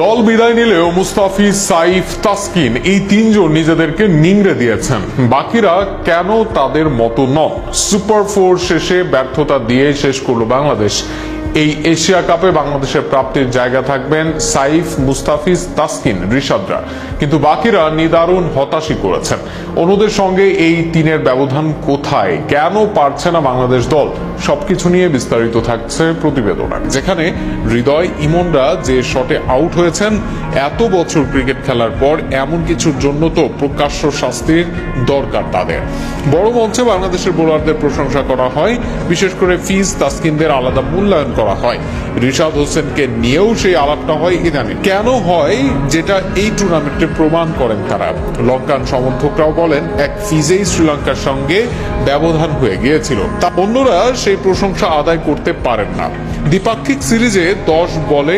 দল বিদায় নিলেও মুস্তাফিজ, সাইফ, তাসকিন এই তিনজন নিজেদেরকে নিংড়ে দিয়েছেন। বাকিরা কেন তাদের মতো নন? সুপার ফোর শেষে ব্যর্থতা দিয়ে শেষ করলো বাংলাদেশ। এই এশিয়া কাপে বাংলাদেশের প্রাপ্তির জায়গা থাকবেন সাইফ, মুস্তাফিজ, তাসকিন, রিশাদরা, কিন্তু বাকিরা নিদারুণ হতাশই করেছেন। অন্যদের সঙ্গে এই তিনের ব্যবধান কোথায়? কেন পারছে না বাংলাদেশ দল? সবকিছু নিয়ে বিস্তারিত থাকছে প্রতিবেদনে, যেখানে হৃদয়, ইমনরা যে শটে আউট হয়েছেন এত বছর ক্রিকেট খেলার পর, এমন কিছুর জন্য তো প্রকাশ্য শাস্তির দরকার তাদের। বড় মঞ্চে বাংলাদেশের বোলারদের প্রশংসা করা হয়, বিশেষ করে ফিজ, তাসকিনদের আলাদা মূল্যায়ন করা হয়। রিশাদ হোসেনকে নিয়েও সেই আলাপটা হয় ইদানিং। কেন হয় যেটা এই টুর্নামেন্টে প্রমাণ করেন তারা। লঙ্কান সমর্থকরাও বলেন এক ফিজেই শ্রীলঙ্কার সঙ্গে ব্যবধান হয়ে গিয়েছিল, তা অন্যরা সেই প্রশংসা আদায় করতে পারেন না। দ্বিপাক্ষিক সিরিজে 10 বলে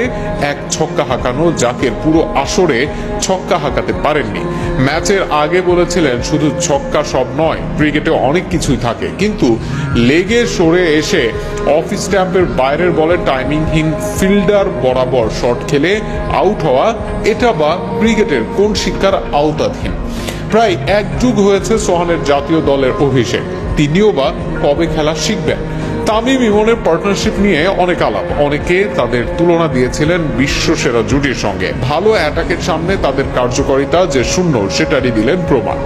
এক ছক্কা হাঁকানো জাকের পুরো আসরে ছক্কা হাঁকাতে পারেননি। ম্যাচের আগে বলেছিলেন শুধু ছক্কা সব নয়, ক্রিকেটে অনেক কিছুই থাকে, কিন্তু লেগে সরে এসে অফ স্ট্যাম্পের বাইরের বলে টাইমিংহীন ফিল্ডার বরাবর শট খেলে আউট হওয়া, এটা বা ক্রিকেটের কোন শিক্ষার আওতাধীন? প্রায় এক যুগ হয়েছে সোহানের জাতীয় দলের অভিষেক, তিনিও বা কবে খেলা শিখবেন? তামিম, ইমনের পার্টনারশিপ নিয়ে অনেক আলাপ, অনেকে তাদের তুলনা দিয়েছিলেন বিশ্ব সেরা জুটির সঙ্গে। ভালো অ্যাটাকের সামনে তাদের কার্যকারিতা যে শূন্য, সেটারই দিলেন প্রমাণ।